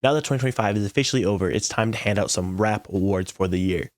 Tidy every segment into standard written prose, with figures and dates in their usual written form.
Now that 2025 is officially over, it's time to hand out some rap awards for the year.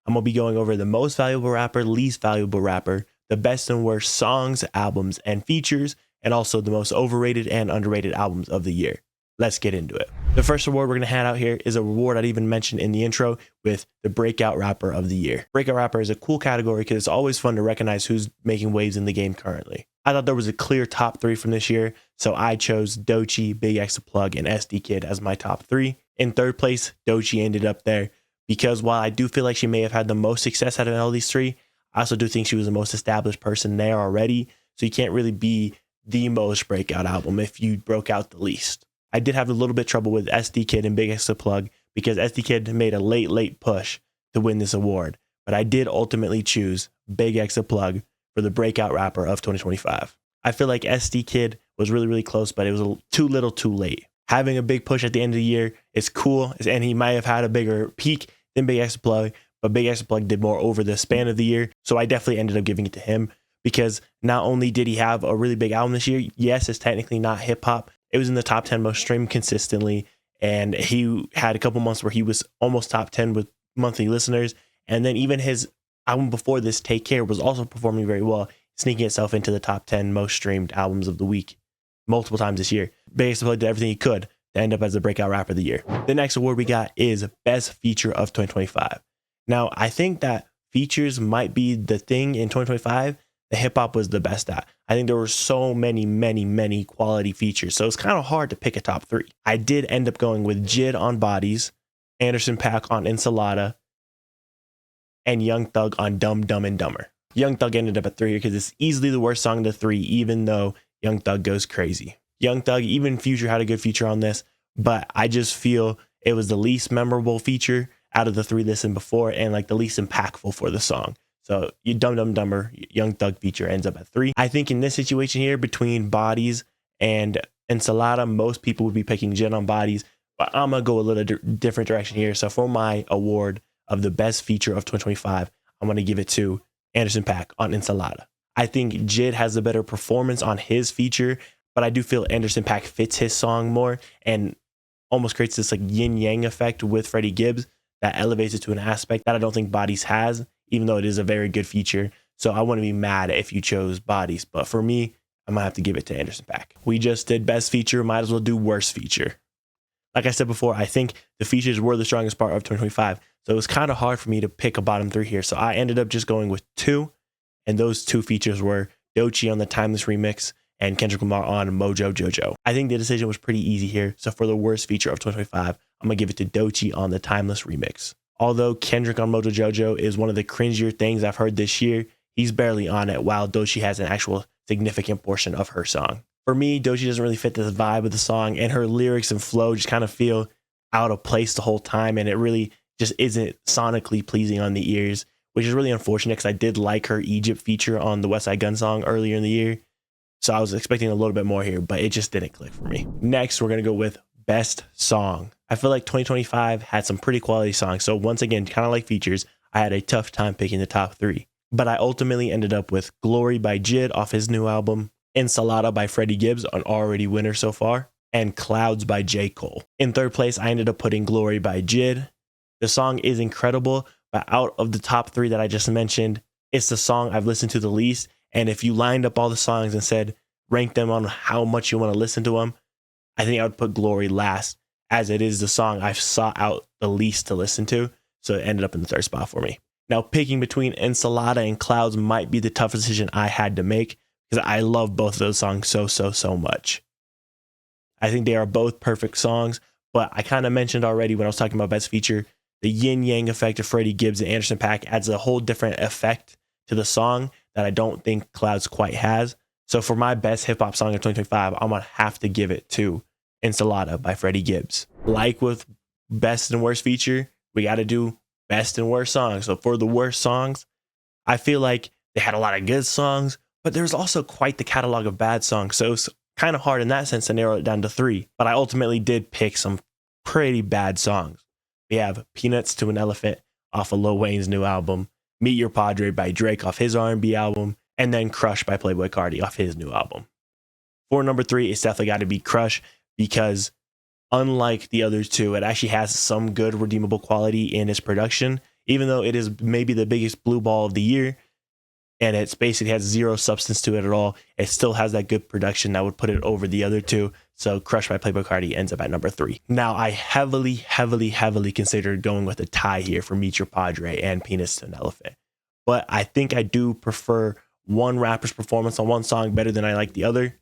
I'm going to be going over the most valuable rapper, least valuable rapper, the best and worst songs, albums, and features, and also the most overrated and underrated albums of the year. Let's get into it. The first award we're going to hand out here is a reward I'd even mentioned in the intro with the Breakout Rapper of the Year. Breakout Rapper is a cool category because it's always fun to recognize who's making waves in the game currently. I thought there was a clear top 3 from this year, so I chose Doechii, Big X Plug, and SD Kid as my top 3. In third place, Doechii ended up there because while I do feel like she may have had the most success out of all these 3, I also do think she was the most established person there already, so you can't really be the most breakout album if you broke out the least. I did have a little bit of trouble with SD Kid and Big X Plug because SD Kid made a late push to win this award, but I did ultimately choose Big X Plug for the Breakout Rapper of 2025. I feel like SD Kid was really close, but it was too little too late. Having a big push at the end of the year is cool, and he might have had a bigger peak than Big X Plug, but Big X Plug did more over the span of the year, so I definitely ended up giving it to him because not only did he have a really big album this year, yes, it's technically not hip hop. It was in the top 10 most streamed consistently, and he had a couple months where he was almost top 10 with monthly listeners, and then even his album before this, Take Care, was also performing very well, sneaking itself into the top 10 most streamed albums of the week multiple times this year. Big X Plug did everything he could to end up as the Breakout Rapper of the Year. The next award we got is Best Feature of 2025. Now, I think that features might be the thing in 2025 that hip hop was the best at. I think there were so many quality features, so it's kind of hard to pick a top 3. I did end up going with Jid on Bodies, Anderson .Paak on Ensalada, and Young Thug on Dumb Dumb and Dumber. Young Thug ended up at 3 here because it's easily the worst song of the 3, even though Young Thug goes crazy. Young Thug, even Future had a good feature on this, but I just feel it was the least memorable feature out of the 3 listened before and like the least impactful for the song. So you Dumb Dumb Dumber, Young Thug feature ends up at 3. I think in this situation here between Bodies and Ensalada, most people would be picking Jid on Bodies, but I'm going to go a little different direction here. So for my award of the best feature of 2025, I'm going to give it to Anderson .Paak on Ensalada. I think Jid has a better performance on his feature, but I do feel Anderson .Paak fits his song more and almost creates this like yin yang effect with Freddie Gibbs that elevates it to an aspect that I don't think Bodies has, even though it is a very good feature. So I wouldn't be mad if you chose Bodies, but for me, I'm gonna have to give it to Anderson .Paak. We just did best feature, might as well do worst feature. Like I said before, I think the features were the strongest part of 2025, so it was kind of hard for me to pick a bottom 3 here. So I ended up just going with 2, and those 2 features were Doechii on the Timeless remix and Kendrick Lamar on Mojo Jojo. I think the decision was pretty easy here, so for the worst feature of 2025, I'm gonna give it to Doechii on the Timeless remix. Although Kendrick on Mojo Jojo is one of the cringier things I've heard this year, he's barely on it, while Doechii has an actual significant portion of her song. For me, Doechii doesn't really fit the vibe of the song, and her lyrics and flow just kind of feel out of place the whole time, and it really just isn't sonically pleasing on the ears, which is really unfortunate because I did like her Egypt feature on the West Side Gun song earlier in the year, so I was expecting a little bit more here, but it just didn't click for me. Next, we're going to go with Best Song. I feel like 2025 had some pretty quality songs, so once again, kind of like features, I had a tough time picking the top 3. But I ultimately ended up with Glory by Jid off his new album, Ensalada by Freddie Gibbs, an already winner so far, and Clouds by J. Cole. In third place, I ended up putting Glory by Jid. The song is incredible, but out of the top 3 that I just mentioned, it's the song I've listened to the least, and if you lined up all the songs and said, rank them on how much you want to listen to them, I think I would put Glory last, as it is the song I've sought out the least to listen to, so it ended up in the 3rd spot for me. Now, picking between Ensalada and Clouds might be the toughest decision I had to make, because I love both of those songs so much. I think they are both perfect songs, but I kind of mentioned already when I was talking about best feature, the yin-yang effect of Freddie Gibbs and Anderson .Paak adds a whole different effect to the song that I don't think Clouds quite has. So for my best hip-hop song of 2025, I'm going to have to give it to Ensalada by Freddie Gibbs. Like with best and worst feature, we got to do best and worst songs. So for the worst songs, I feel like they had a lot of good songs, but there's also quite the catalog of bad songs. So it's kind of hard in that sense to narrow it down to 3. But I ultimately did pick some pretty bad songs. We have Peanuts to an Elephant off of Lil Wayne's new album, Meet Your Padre by Drake off his R&B album, and then Crush by Playboi Carti off his new album. For number 3, it's definitely got to be Crush, because unlike the other two, it actually has some good redeemable quality in its production, even though it is maybe the biggest blue ball of the year. And it's basically has zero substance to it at all. It still has that good production that would put it over the other two. So Crush by Playboi Carti ends up at number 3. Now, I heavily considered going with a tie here for Meet Your Padre and Penis to an Elephant. But I think I do prefer one rapper's performance on one song better than I like the other.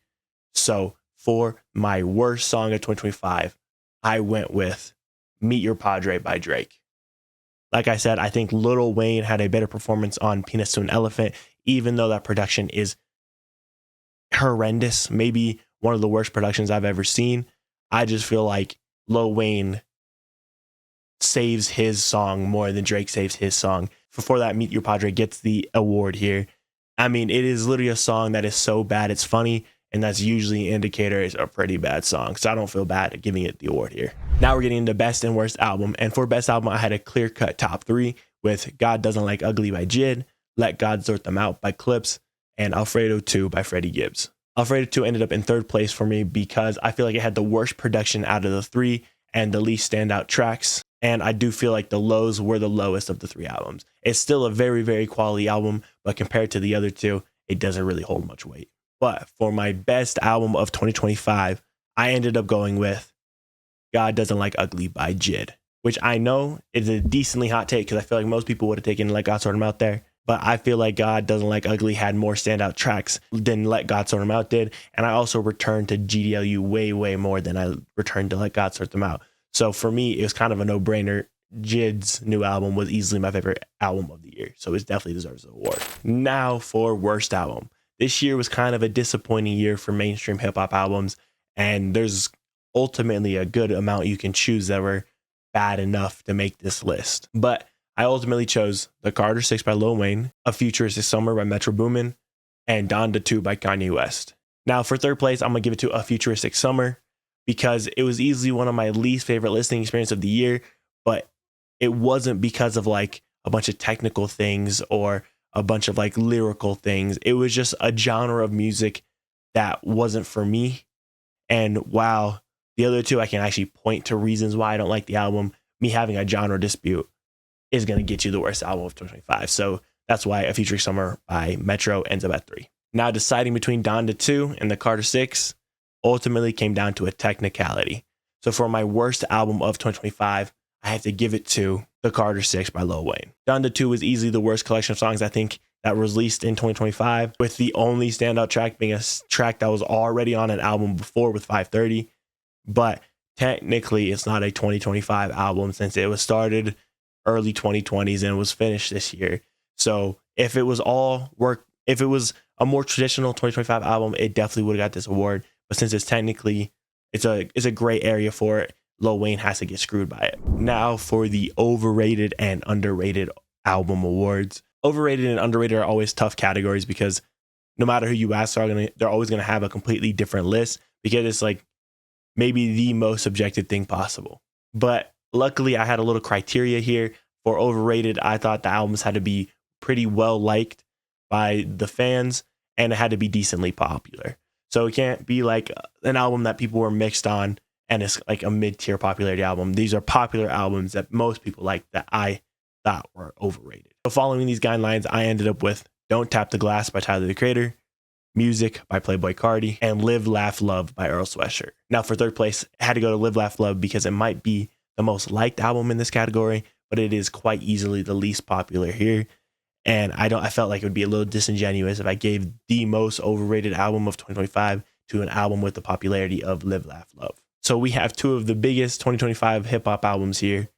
So for my worst song of 2025, I went with Meet Your Padre by Drake. Like I said, I think Lil Wayne had a better performance on Penis to an Elephant, even though that production is horrendous, maybe one of the worst productions I've ever seen. I just feel like Lil Wayne saves his song more than Drake saves his song. Before that, Meet Your Padre gets the award here. I mean, it is literally a song that is so bad it's funny, and that's usually an indicator it's a pretty bad song. So I don't feel bad at giving it the award here. Now we're getting into best and worst album. And for best album, I had a clear-cut top 3 with God Doesn't Like Ugly by Jid, Let God Sort Them Out by Clips, and Alfredo 2 by Freddie Gibbs. Alfredo 2 ended up in 3rd place for me because I feel like it had the worst production out of the 3 and the least standout tracks. And I do feel like the lows were the lowest of the 3 albums. It's still a very quality album, but compared to the other 2, it doesn't really hold much weight. But for my best album of 2025, I ended up going with God Doesn't Like Ugly by Jid, which I know is a decently hot take because I feel like most people would have taken Let God Sort Him Out there. But I feel like God Doesn't Like Ugly had more standout tracks than Let God Sort Him Out did. And I also returned to GDLU way more than I returned to Let God Sort Them Out. So for me, it was kind of a no-brainer. Jid's new album was easily my favorite album of the year. So it definitely deserves the award. Now for worst album. This year was kind of a disappointing year for mainstream hip hop albums. And there's ultimately a good amount you can choose that were bad enough to make this list. But I ultimately chose The Carter 6 by Lil Wayne, A Futuristic Summer by Metro Boomin, and Donda 2 by Kanye West. Now for 3rd place, I'm going to give it to A Futuristic Summer because it was easily one of my least favorite listening experience of the year, but it wasn't because of like a bunch of technical things or a bunch of like lyrical things. It was just a genre of music that wasn't for me. And while the other 2, I can actually point to reasons why I don't like the album, me having a genre dispute is going to get you the worst album of 2025. So that's why A Futuristic Summer by Metro ends up at 3. Now deciding between Donda 2 and The Carter 6 ultimately came down to a technicality. So for my worst album of 2025, I have to give it to The Carter 6 by Lil Wayne. Donda 2 was easily the worst collection of songs I think that was released in 2025, with the only standout track being a track that was already on an album before with 530. But technically, it's not a 2025 album since it was started early 2020s and it was finished this year. So if it was if it was a more traditional 2025 album, it definitely would have got this award. But since it's technically, it's a gray area for it, Lil Wayne has to get screwed by it. Now for the overrated and underrated album awards. Overrated and underrated are always tough categories because no matter who you ask, they're always going to have a completely different list because it's like maybe the most subjective thing possible. But luckily, I had a little criteria here. For overrated, I thought the albums had to be pretty well liked by the fans and it had to be decently popular. So it can't be like an album that people were mixed on and it's like a mid-tier popularity album. These are popular albums that most people like that I thought were overrated. So following these guidelines, I ended up with Don't Tap the Glass by Tyler, the Creator, Music by Playboi Carti, and Live, Laugh, Love by Earl Sweatshirt. Now for 3rd place, I had to go to Live, Laugh, Love because it might be the most liked album in this category, but it is quite easily the least popular here. And I felt like it would be a little disingenuous if I gave the most overrated album of 2025 to an album with the popularity of Live, Laugh, Love. So we have 2 of the biggest 2025 hip hop albums here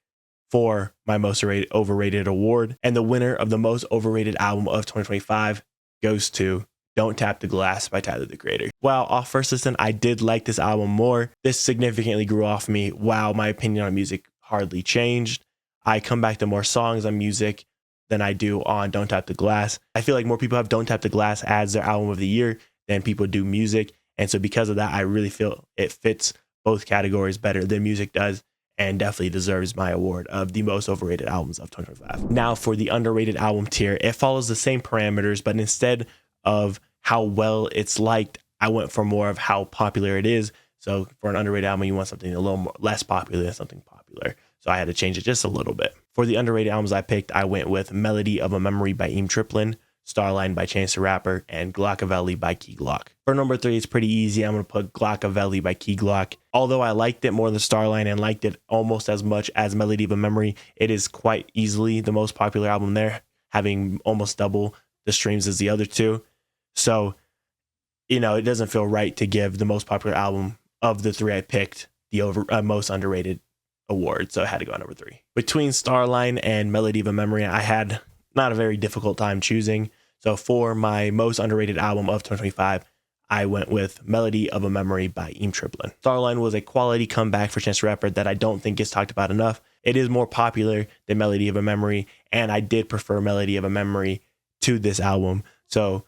for my most overrated award. And the winner of the most overrated album of 2025 goes to Don't Tap the Glass by Tyler, the Creator. While off first listen, I did like this album more. This significantly grew off me while my opinion on music hardly changed. I come back to more songs on music than I do on Don't Tap the Glass. I feel like more people have Don't Tap the Glass as their album of the year than people do music. And so because of that, I really feel it fits both categories better than music does and definitely deserves my award of the most overrated albums of 2025. Now for the underrated album tier, it follows the same parameters, but instead of how well it's liked, I went for more of how popular it is. So for an underrated album, you want something a little more, less popular than something popular. So I had to change it just a little bit. For the underrated albums I picked, I went with Melody of a Memory by Eam Triplin, Starline by Chance the Rapper, and Glockavelli by Key Glock. For number 3, it's pretty easy. I'm going to put Glockavelli by Key Glock. Although I liked it more than Starline and liked it almost as much as Melody of a Memory, it is quite easily the most popular album there, having almost double the streams as the other two. So, you know, it doesn't feel right to give the most popular album of the 3 I picked the most underrated award. So I had to go on number 3. Between Starline and Melody of a Memory, I had not a very difficult time choosing. So for my most underrated album of 2025, I went with Melody of a Memory by Eam Triplin. Starline was a quality comeback for Chance the Rapper that I don't think gets talked about enough. It is more popular than Melody of a Memory, and I did prefer Melody of a Memory to this album. So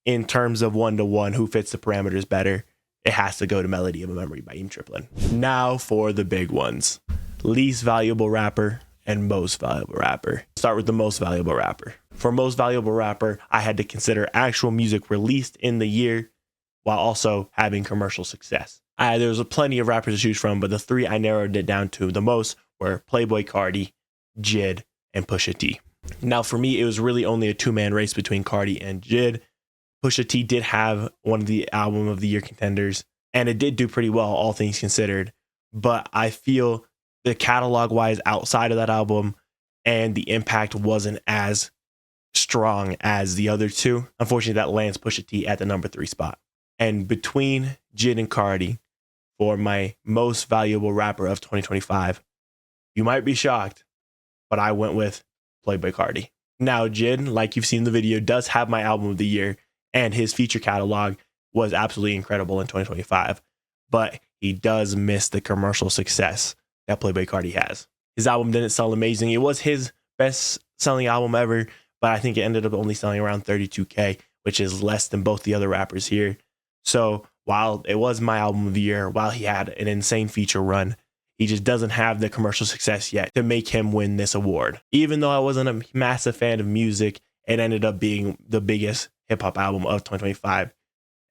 in terms of 1-to-1, who fits the parameters better, it has to go to Melody of a Memory by Eam Triplin. Now for the big ones. Least valuable rapper and most valuable rapper. Start with the most valuable rapper. For most valuable rapper, I had to consider actual music released in the year while also having commercial success. There was plenty of rappers to choose from, but the 3 I narrowed it down to the most were Playboi Carti, Jid, and Pusha T. Now for me, it was really only a 2-man race between Carti and Jid. Pusha T did have one of the album of the year contenders, and it did do pretty well, all things considered. But I feel the catalog wise outside of that album and the impact wasn't as strong as the other 2. Unfortunately, that lands Pusha T at the number 3 spot. And between Jid and Carti for my most valuable rapper of 2025, you might be shocked, but I went with Playboi Carti. Now, Jid, like you've seen in the video, does have my album of the year, and his feature catalog was absolutely incredible in 2025, but he does miss the commercial success that Playboi Carti has. His album didn't sell amazing. It was his best selling album ever, but I think it ended up only selling around 32K, which is less than both the other rappers here. So while it was my album of the year, while he had an insane feature run, he just doesn't have the commercial success yet to make him win this award. Even though I wasn't a massive fan of music, it ended up being the biggest hip hop album of 2025.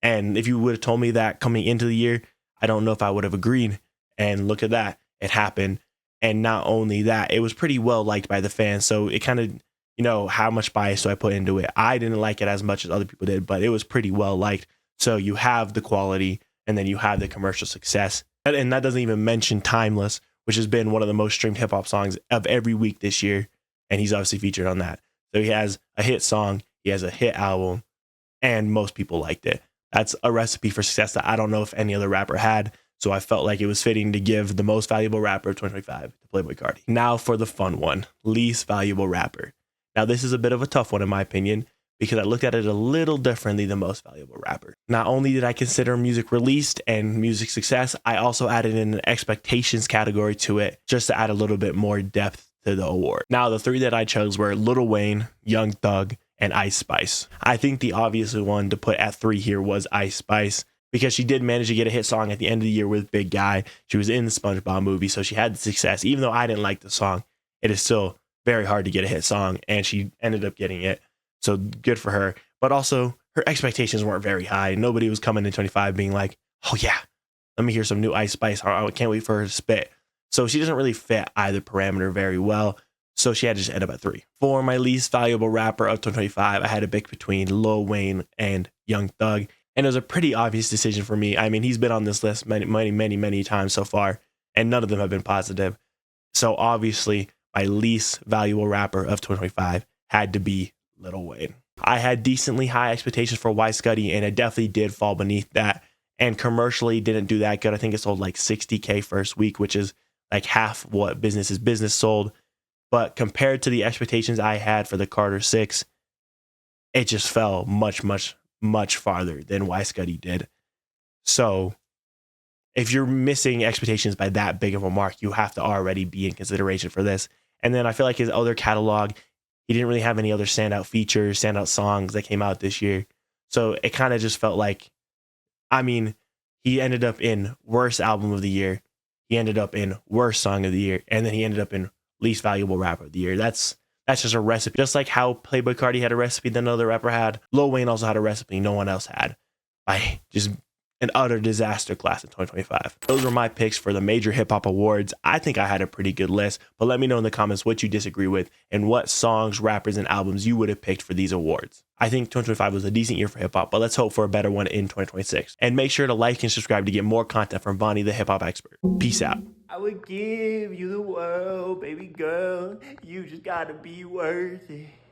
And if you would have told me that coming into the year, I don't know if I would have agreed. And look at that. It happened. And not only that, it was pretty well liked by the fans. So it kind of, you know, how much bias do I put into it? I didn't like it as much as other people did, but it was pretty well liked. So you have the quality and then you have the commercial success. And that doesn't even mention Timeless, which has been one of the most streamed hip hop songs of every week this year. And he's obviously featured on that. So he has a hit song, he has a hit album, and most people liked it. That's a recipe for success that I don't know if any other rapper had. So I felt like it was fitting to give the most valuable rapper of 2025 to Playboi Carti. Now for the fun one, least valuable rapper. Now this is a bit of a tough one in my opinion, because I looked at it a little differently than most valuable rapper. Not only did I consider music released and music success, I also added in an expectations category to it just to add a little bit more depth to the award. Now the 3 that I chose were Lil Wayne, Young Thug, and Ice Spice. I think the obvious one to put at 3 here was Ice Spice, because she did manage to get a hit song at the end of the year with Big Guy. She was in the SpongeBob movie, so she had the success. Even though I didn't like the song, it is still very hard to get a hit song, and she ended up getting it. So good for her. But also, her expectations weren't very high. Nobody was coming in 25 being like, oh yeah, let me hear some new Ice Spice. I can't wait for her to spit. So she doesn't really fit either parameter very well. So she had to just end up at 3. For my least valuable rapper of 2025, I had to pick between Lil Wayne and Young Thug. And it was a pretty obvious decision for me. I mean, he's been on this list many times so far, and none of them have been positive. So obviously, my least valuable rapper of 2025 had to be Lil Wayne. I had decently high expectations for Y Scuddy, and it definitely did fall beneath that. And commercially didn't do that good. I think it sold like 60K first week, which is like half what Business is Business sold. But compared to the expectations I had for the Carter 6, it just fell much farther than Y Scuddy did. So if you're missing expectations by that big of a mark, you have to already be in consideration for this. And then I feel like his other catalog, he didn't really have any other standout features, standout songs that came out this year. So it kind of just felt like, I mean, he ended up in worst album of the year. He ended up in worst song of the year. And then he ended up in least valuable rapper of the year. That's just a recipe. Just like how Playboi Carti had a recipe that another rapper had, Lil Wayne also had a recipe no one else had. By just an utter disaster class in 2025. Those were my picks for the major hip hop awards. I think I had a pretty good list, but let me know in the comments what you disagree with and what songs, rappers, and albums you would have picked for these awards. I think 2025 was a decent year for hip hop, but let's hope for a better one in 2026. And make sure to like and subscribe to get more content from Voni, the hip hop expert. Peace out. I would give you the world, baby girl. You just gotta be worth it.